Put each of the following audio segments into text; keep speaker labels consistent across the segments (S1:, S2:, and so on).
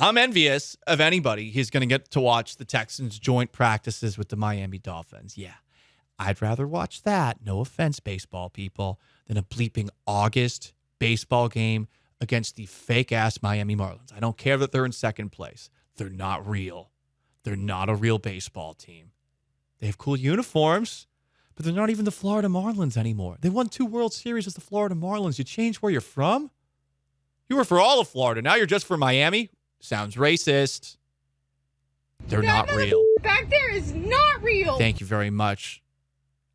S1: I'm envious of anybody who's going to get to watch the Texans joint practices with the Miami Dolphins. Yeah, I'd rather watch that, no offense, baseball people, than a bleeping August baseball game against the fake-ass Miami Marlins. I don't care that they're in second place. They're not real. They're not a real baseball team. They have cool uniforms, but they're not even the Florida Marlins anymore. They won 2 World Series as the Florida Marlins. You change where you're from? You were for all of Florida. Now you're just for Miami? Sounds racist. They're not real.
S2: Back there is not real.
S1: Thank you very much.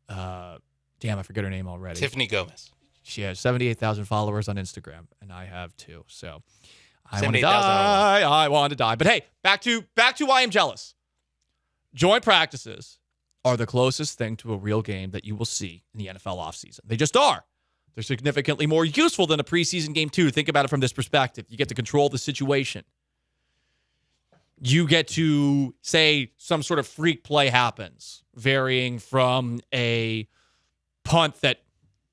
S1: Damn, I forget her name already.
S3: Tiffany Gomez.
S1: She has 78,000 followers on Instagram, and I have 2. So I want to die. I want to die. But hey, back to why I'm jealous. Joint practices are the closest thing to a real game that you will see in the NFL offseason. They just are. They're significantly more useful than a preseason game, too. Think about it from this perspective. You get to control the situation. You get to, say, some sort of freak play happens, varying from a punt that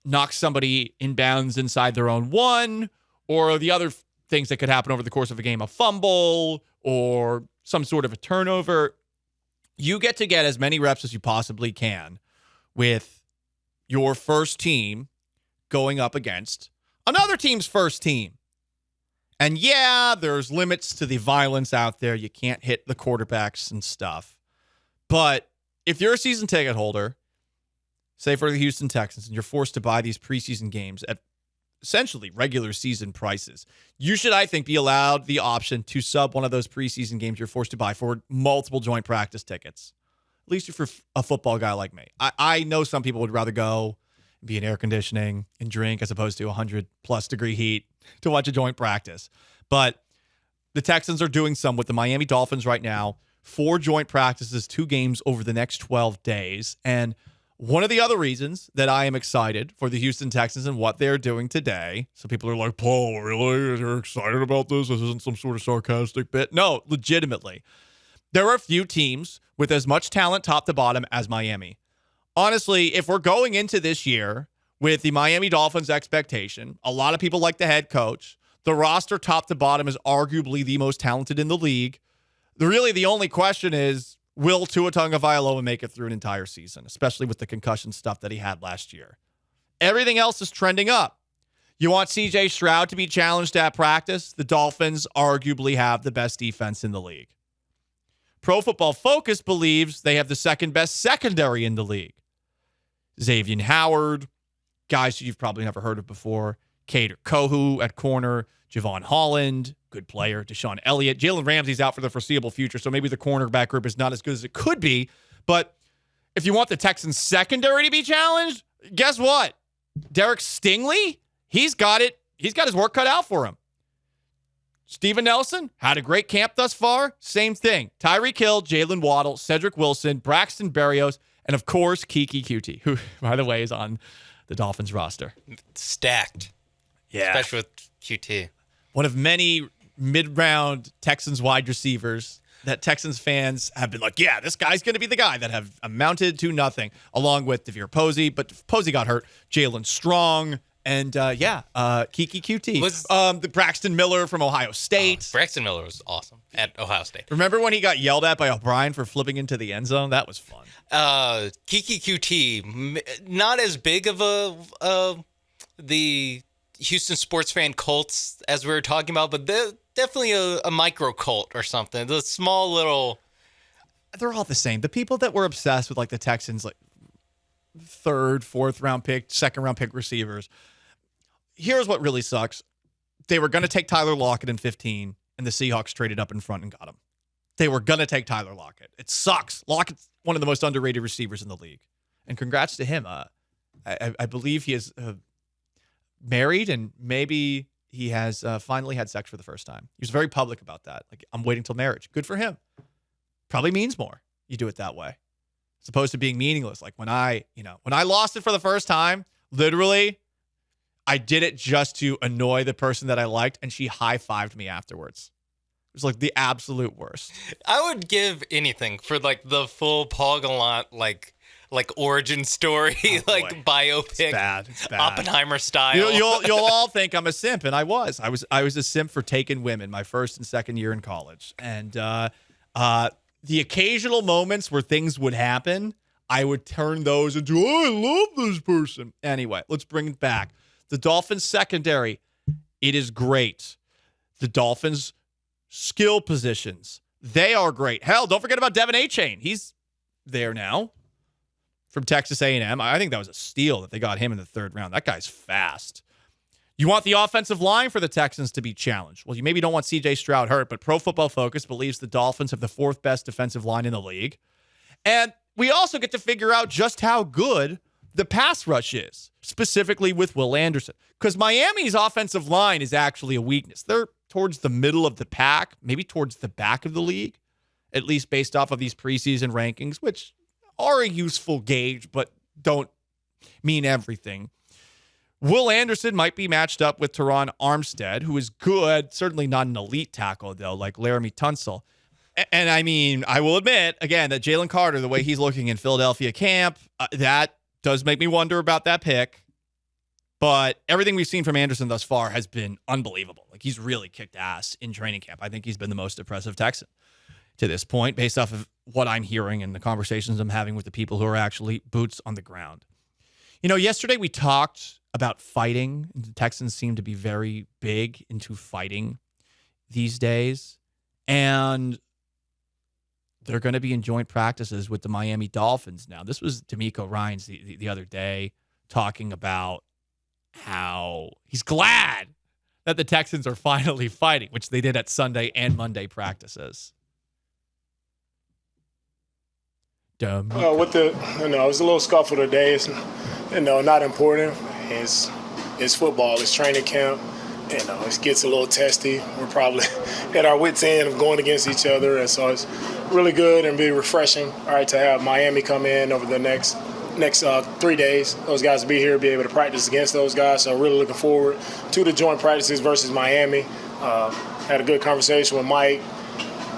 S1: knocks somebody in bounds inside their own 1, or the other things that could happen over the course of a game, a fumble or some sort of a turnover. You get to get as many reps as you possibly can with your first team going up against another team's first team. And yeah, there's limits to the violence out there. You can't hit the quarterbacks and stuff. But if you're a season ticket holder, say for the Houston Texans, and you're forced to buy these preseason games at essentially regular season prices, you should, I think, be allowed the option to sub one of those preseason games you're forced to buy for multiple joint practice tickets. At least if you're a football guy like me. I know some people would rather go and be in air conditioning and drink as opposed to 100-plus degree heat to watch a joint practice. But the Texans are doing some with the Miami Dolphins right now. 4 joint practices, 2 games over the next 12 days. And one of the other reasons that I am excited for the Houston Texans and what they're doing today, so people are like, Paul, really? You're excited about this? This isn't some sort of sarcastic bit. No, legitimately. There are a few teams with as much talent top to bottom as Miami. Honestly, if we're going into this year with the Miami Dolphins expectation, a lot of people like the head coach. The roster top to bottom is arguably the most talented in the league. Really, the only question is, will Tua Tagovailoa make it through an entire season, especially with the concussion stuff that he had last year? Everything else is trending up. You want CJ Stroud to be challenged at practice? The Dolphins arguably have the best defense in the league. Pro Football Focus believes they have the second best secondary in the league. Xavier Howard, guys who you've probably never heard of before, Kader Kohu at corner, Javon Holland, good player, Deshaun Elliott. Jalen Ramsey's out for the foreseeable future, so maybe the cornerback group is not as good as it could be. But if you want the Texans' secondary to be challenged, guess what? Derek Stingley, he's got it. He's got his work cut out for him. Steven Nelson had a great camp thus far. Same thing. Tyreek Hill, Jalen Waddle, Cedric Wilson, Braxton Berrios, and of course, Kiki Kuti, who, by the way, is on the Dolphins roster.
S3: Stacked.
S1: Yeah.
S3: Especially with QT.
S1: One of many mid-round Texans wide receivers that Texans fans have been like, yeah, this guy's going to be the guy, that have amounted to nothing, along with Devere Posey. But Posey got hurt. Jalen Strong. And, Kiki QT. The Braxton Miller from Ohio State.
S3: Braxton Miller was awesome at Ohio State.
S1: Remember when he got yelled at by O'Brien for flipping into the end zone? That was fun.
S3: Kiki QT, not as big of the Houston sports fan cults as we were talking about, but they're definitely a micro cult or something. The small little...
S1: They're all the same. The people that were obsessed with, like, the Texans, like, 3rd, 4th round pick, 2nd round pick receivers. Here's what really sucks. They were going to take Tyler Lockett in 15, and the Seahawks traded up in front and got him. They were going to take Tyler Lockett. It sucks. Lockett's one of the most underrated receivers in the league. And congrats to him. I believe he is married, and maybe he has finally had sex for the first time. He was very public about that. Like, I'm waiting till marriage. Good for him. Probably means more. You do it that way. As opposed to being meaningless. Like when I lost it for the first time, literally, I did it just to annoy the person that I liked, and she high-fived me afterwards. It was like the absolute worst.
S3: I would give anything for like the full Paul Gallant like like origin story, like biopic,
S1: It's bad.
S3: Oppenheimer style.
S1: You'll all think I'm a simp, and I was a simp for taking women my first and second year in college, and the occasional moments where things would happen, I would turn those into, I love this person. Anyway, let's bring it back. The Dolphins secondary, it is great. The Dolphins skill positions, they are great. Hell, don't forget about Devin A-Chain. He's there now from Texas A&M. I think that was a steal that they got him in the third round. That guy's fast. You want the offensive line for the Texans to be challenged. Well, you maybe don't want C.J. Stroud hurt, but Pro Football Focus believes the Dolphins have the fourth best defensive line in the league. And we also get to figure out just how good the pass rush is, specifically with Will Anderson. Because Miami's offensive line is actually a weakness. They're towards the middle of the pack, maybe towards the back of the league, at least based off of these preseason rankings, which are a useful gauge, but don't mean everything. Will Anderson might be matched up with Teron Armstead, who is good, certainly not an elite tackle, though, like Laramie Tunsil. And I mean, I will admit, again, that Jalen Carter, the way he's looking in Philadelphia camp, that does make me wonder about that pick. But everything we've seen from Anderson thus far has been unbelievable. Like, he's really kicked ass in training camp. I think he's been the most impressive Texan to this point, based off of what I'm hearing and the conversations I'm having with the people who are actually boots on the ground. You know, yesterday we talked about fighting. The Texans seem to be very big into fighting these days. And they're going to be in joint practices with the Miami Dolphins now. This was D'Amico Ryans the other day talking about how he's glad that the Texans are finally fighting, which they did at Sunday and Monday practices.
S4: It was a little scuffle today. It's, not important. It's football. It's training camp. It gets a little testy. We're probably at our wits' end of going against each other, and so it's really good and be refreshing. All right, to have Miami come in over the next 3 days. Those guys will be here, be able to practice against those guys. So really looking forward to the joint practices versus Miami. Had a good conversation with Mike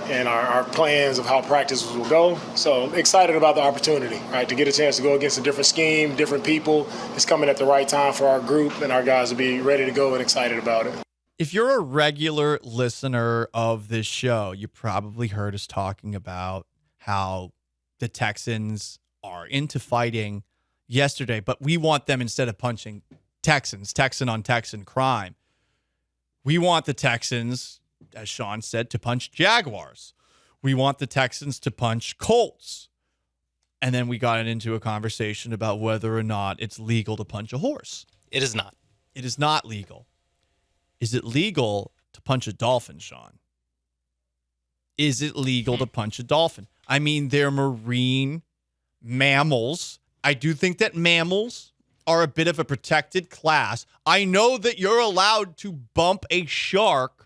S4: and our plans of how practices will go. So excited about the opportunity, right, to get a chance to go against a different scheme, different people. It's coming at the right time for our group, and our guys will be ready to go and excited about it.
S1: If you're a regular listener of this show, you probably heard us talking about how the Texans are into fighting yesterday, but we want them, instead of punching Texans, Texan on Texan crime, we want the Texans, as Sean said, to punch Jaguars. We want the Texans to punch Colts. And then we got into a conversation about whether or not it's legal to punch a horse.
S3: It is not.
S1: It is not legal. Is it legal to punch a dolphin, Sean? Is it legal to punch a dolphin? I mean, they're marine mammals. I do think that mammals are a bit of a protected class. I know that you're allowed to bump a shark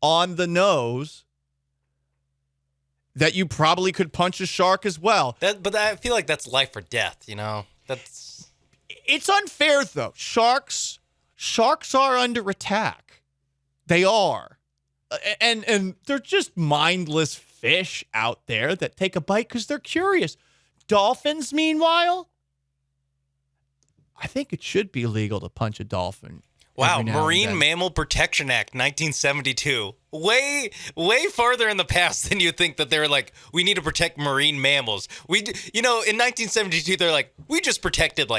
S1: on the nose, that you probably could punch a shark as well.
S3: But I feel like that's life or death,
S1: It's unfair, though. Sharks are under attack. They are. And they're just mindless fish out there that take a bite because they're curious. Dolphins, meanwhile, I think it should be illegal to punch a dolphin.
S3: Wow, Marine Mammal Protection Act, 1972. Way farther in the past than you think that they're like, we need to protect marine mammals. In 1972, they're like, we just protected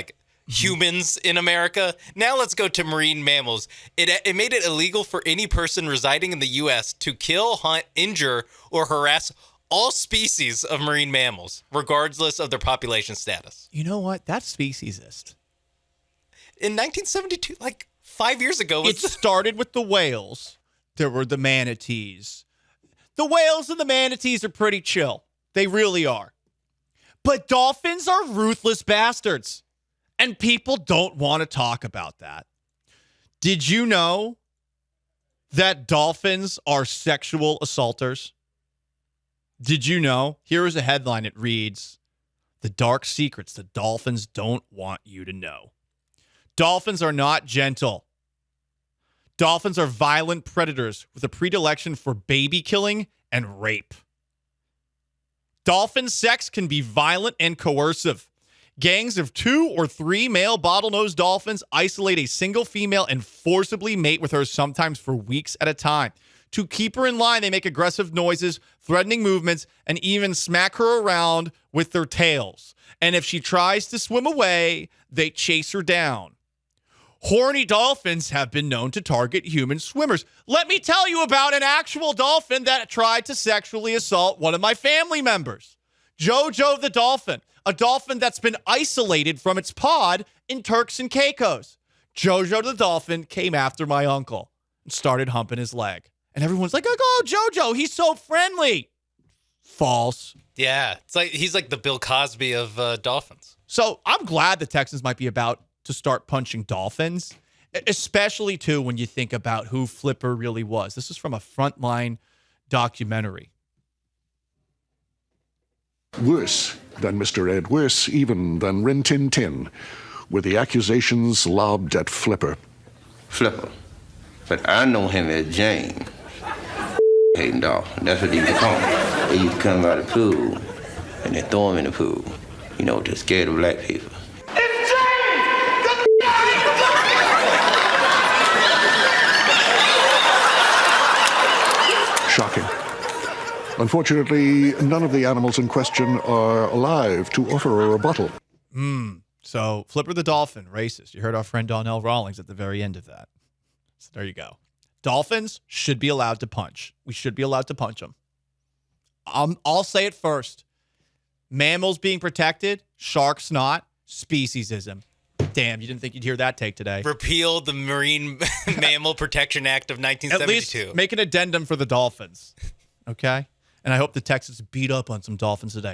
S3: humans in America. Now let's go to marine mammals. It made it illegal for any person residing in the U.S. to kill, hunt, injure, or harass all species of marine mammals, regardless of their population status.
S1: You know what? That's speciesist.
S3: In 1972, 5 years ago.
S1: It started with the whales. There were the manatees. The whales and the manatees are pretty chill. They really are. But dolphins are ruthless bastards. And people don't want to talk about that. Did you know that dolphins are sexual assaulters? Did you know? Here is a headline. It reads, "The dark secrets the dolphins don't want you to know." Dolphins are not gentle. Dolphins are violent predators with a predilection for baby killing and rape. Dolphin sex can be violent and coercive. Gangs of 2 or 3 male bottlenose dolphins isolate a single female and forcibly mate with her, sometimes for weeks at a time. To keep her in line, they make aggressive noises, threatening movements, and even smack her around with their tails. And if she tries to swim away, they chase her down. Horny dolphins have been known to target human swimmers. Let me tell you about an actual dolphin that tried to sexually assault one of my family members. Jojo the dolphin, a dolphin that's been isolated from its pod in Turks and Caicos. Jojo the dolphin came after my uncle and started humping his leg. And everyone's like, oh, Jojo, he's so friendly. False.
S3: Yeah, it's like he's like the Bill Cosby of dolphins.
S1: So I'm glad the Texans might be about to start punching dolphins, especially, too, when you think about who Flipper really was. This is from a Frontline documentary.
S5: Worse than Mr. Ed, worse even than Rin Tin Tin, were the accusations lobbed at Flipper.
S6: Flipper. But I know him as James. Hating dog. That's what he used to call him. He used to come out of the pool and they throw him in the pool. You know, to scare the black people.
S7: It's James!
S5: Shocking. Unfortunately, none of the animals in question are alive to offer a rebuttal.
S1: So Flipper the dolphin, racist. You heard our friend Donnell Rawlings at the very end of that. So there you go. Dolphins should be allowed to punch. We should be allowed to punch them. I'll say it first. Mammals being protected, sharks not, speciesism. Damn, you didn't think you'd hear that take today.
S3: Repeal the Marine Mammal Protection Act of 1972.
S1: At least make an addendum for the Dolphins. Okay? And I hope the Texans beat up on some Dolphins today.